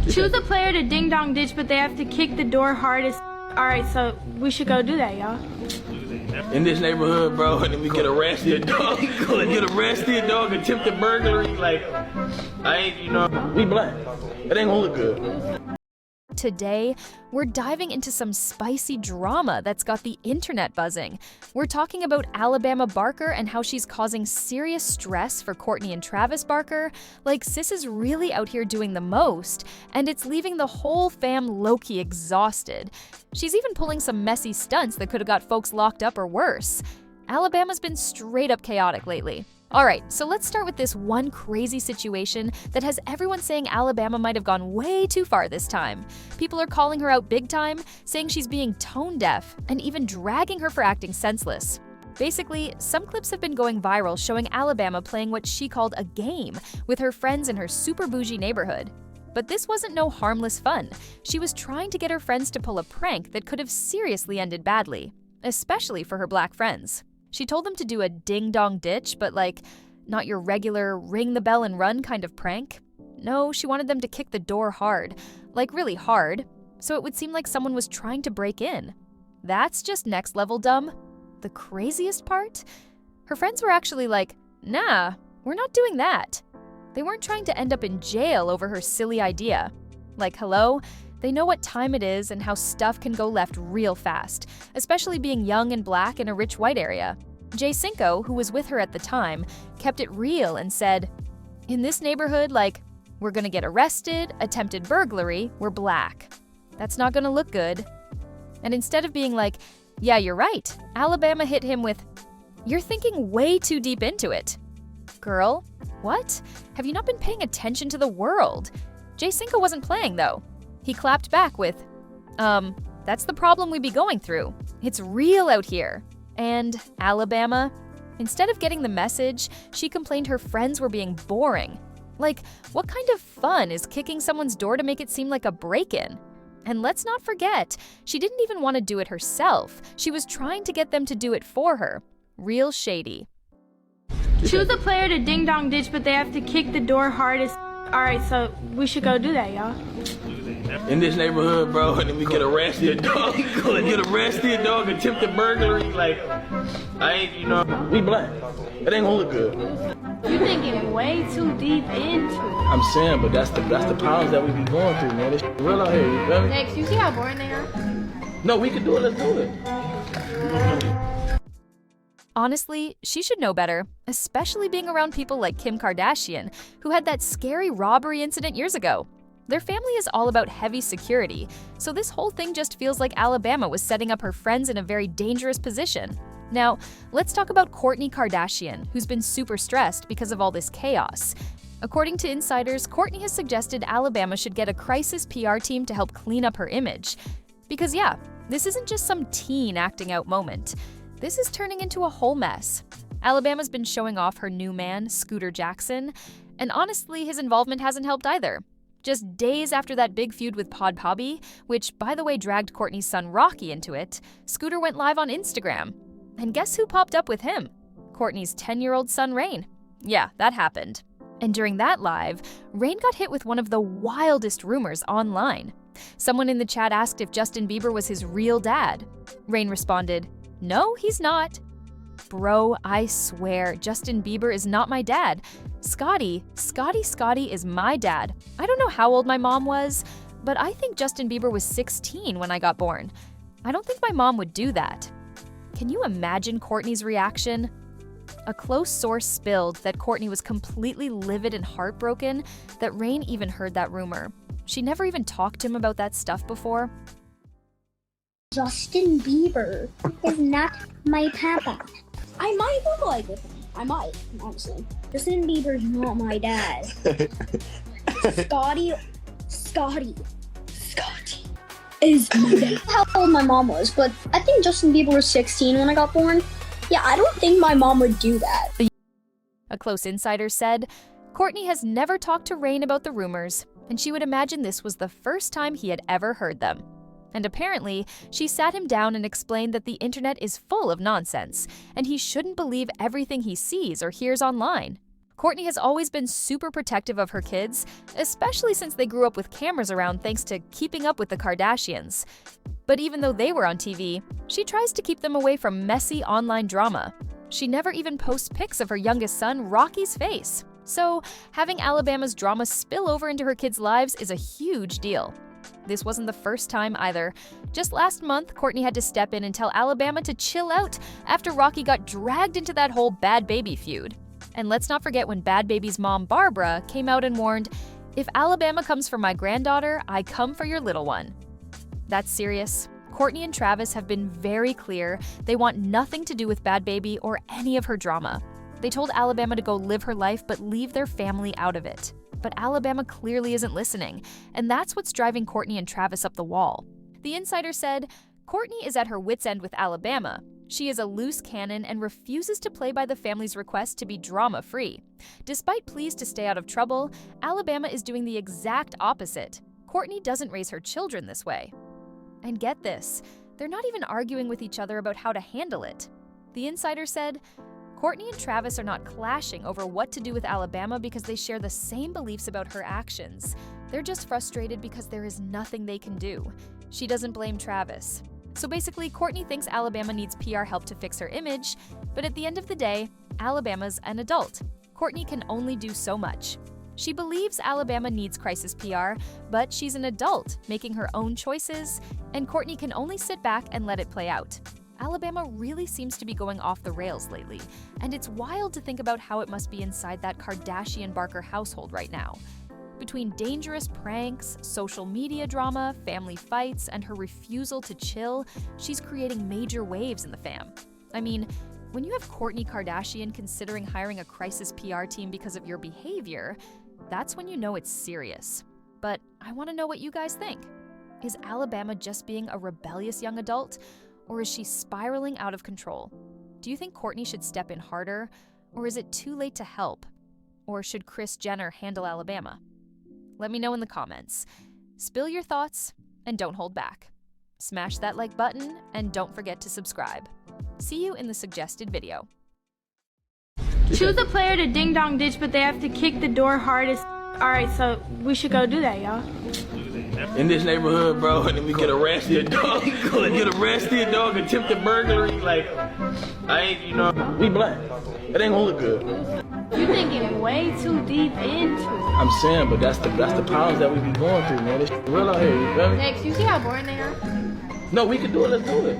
Choose a player to ding dong ditch, but they have to kick the door hardest. All right, so we should go do that, y'all. In this neighborhood, bro, and then we get arrested, dog. Get arrested, dog, attempted burglary. Like, I ain't, we black. It ain't gonna look good. Today, we're diving into some spicy drama that's got the internet buzzing. We're talking about Alabama Barker and how she's causing serious stress for Kourtney and Travis Barker. Like, sis is really out here doing the most, and it's leaving the whole fam low-key exhausted. She's even pulling some messy stunts that could have got folks locked up or worse. Alabama's been straight up chaotic lately. Alright, so let's start with this one crazy situation that has everyone saying Alabama might have gone way too far this time. People are calling her out big time, saying she's being tone deaf, and even dragging her for acting senseless. Basically, some clips have been going viral showing Alabama playing what she called a game with her friends in her super bougie neighborhood. But this wasn't no harmless fun. She was trying to get her friends to pull a prank that could have seriously ended badly, especially for her black friends. She told them to do a ding-dong ditch, but like, not your regular ring the bell and run kind of prank. No, she wanted them to kick the door hard, like really hard, so it would seem like someone was trying to break in. That's just next level dumb. The craziest part? Her friends were actually like, nah, we're not doing that. They weren't trying to end up in jail over her silly idea. Like, hello? They know what time it is and how stuff can go left real fast, especially being young and black in a rich white area. Jay Cinco, who was with her at the time, kept it real and said, in this neighborhood, like, we're gonna get arrested, attempted burglary, we're black. That's not gonna look good. And instead of being like, yeah, you're right, Alabama hit him with, you're thinking way too deep into it. Girl, what? Have you not been paying attention to the world? Jay Cinco wasn't playing though. He clapped back with, that's the problem we be going through. It's real out here. And Alabama, instead of getting the message, she complained her friends were being boring. Like, what kind of fun is kicking someone's door to make it seem like a break-in? And let's not forget, she didn't even want to do it herself. She was trying to get them to do it for her. Real shady. Choose a player to ding dong ditch, but they have to kick the door hardest. All right, so we should go do that, y'all. In this neighborhood, bro, and then we get arrested, dog. Get arrested, dog, attempted burglary. Like, I ain't, we black. It ain't gonna look good. You're thinking way too deep into it. I'm saying, but that's the problems that we be going through, man. It's real out here, you feel me? Next, you see how boring they are? No, we can do it. Let's do it. Honestly, she should know better, especially being around people like Kim Kardashian, who had that scary robbery incident years ago. Their family is all about heavy security, so this whole thing just feels like Alabama was setting up her friends in a very dangerous position. Now, let's talk about Kourtney Kardashian, who's been super stressed because of all this chaos. According to insiders, Kourtney has suggested Alabama should get a crisis PR team to help clean up her image. Because yeah, this isn't just some teen acting out moment. This is turning into a whole mess. Alabama's been showing off her new man, Scooter Jackson, and honestly, his involvement hasn't helped either. Just days after that big feud with Pod Pobby, which by the way dragged Kourtney's son Rocky into it, Scooter went live on Instagram. And guess who popped up with him? Kourtney's 10-year-old son Rain. Yeah, that happened. And during that live, Rain got hit with one of the wildest rumors online. Someone in the chat asked if Justin Bieber was his real dad. Rain responded, no, he's not. Bro, I swear, Justin Bieber is not my dad. Scotty is my dad. I don't know how old my mom was, but I think Justin Bieber was 16 when I got born. I don't think my mom would do that. Can you imagine Kourtney's reaction? A close source spilled that Kourtney was completely livid and heartbroken that Rain even heard that rumor. She never even talked to him about that stuff before. Justin Bieber is not my papa. I might look like it. I might, honestly. Justin Bieber's not my dad. Scotty is my dad. How old my mom was, but I think Justin Bieber was 16 when I got born. Yeah, I don't think my mom would do that. A close insider said, Kourtney has never talked to Rain about the rumors, and she would imagine this was the first time he had ever heard them. And apparently, she sat him down and explained that the internet is full of nonsense, and he shouldn't believe everything he sees or hears online. Kourtney has always been super protective of her kids, especially since they grew up with cameras around thanks to Keeping Up with the Kardashians. But even though they were on TV, she tries to keep them away from messy online drama. She never even posts pics of her youngest son, Rocky's face. So, having Alabama's drama spill over into her kids' lives is a huge deal. This wasn't the first time either. Just last month, Kourtney had to step in and tell Alabama to chill out after Rocky got dragged into that whole Bad Baby feud. And let's not forget when Bad Baby's mom, Barbara, came out and warned, "If Alabama comes for my granddaughter, I come for your little one." That's serious. Kourtney and Travis have been very clear they want nothing to do with Bad Baby or any of her drama. They told Alabama to go live her life but leave their family out of it. But Alabama clearly isn't listening, and that's what's driving Kourtney and Travis up the wall. The insider said, "Kourtney is at her wit's end with Alabama. She is a loose cannon and refuses to play by the family's request to be drama-free. Despite pleas to stay out of trouble, Alabama is doing the exact opposite. Kourtney doesn't raise her children this way." And get this, they're not even arguing with each other about how to handle it. The insider said, "Kourtney and Travis are not clashing over what to do with Alabama because they share the same beliefs about her actions. They're just frustrated because there is nothing they can do." She doesn't blame Travis. So basically, Kourtney thinks Alabama needs PR help to fix her image, but at the end of the day, Alabama's an adult. Kourtney can only do so much. She believes Alabama needs crisis PR, but she's an adult making her own choices, and Kourtney can only sit back and let it play out. Alabama really seems to be going off the rails lately, and it's wild to think about how it must be inside that Kardashian Barker household right now. Between dangerous pranks, social media drama, family fights, and her refusal to chill, she's creating major waves in the fam. I mean, when you have Kourtney Kardashian considering hiring a crisis PR team because of your behavior, that's when you know it's serious. But I want to know what you guys think. Is Alabama just being a rebellious young adult, or is she spiraling out of control? Do you think Kourtney should step in harder, or is it too late to help? Or should Kris Jenner handle Alabama? Let me know in the comments. Spill your thoughts and don't hold back. Smash that like button and don't forget to subscribe. See you in the suggested video. Choose a player to ding dong ditch, but they have to kick the door hard as. Alright, so we should go do that, y'all. In this neighborhood, bro, and then we get arrested, dog. Get arrested, dog, attempted burglary. Like, we black. It ain't gonna look good. You're thinking way too deep into it. I'm saying, but that's the problems that we be going through, man. It's real out here, you feel me? Next, you see how boring they are? No, we can do it. Let's do it.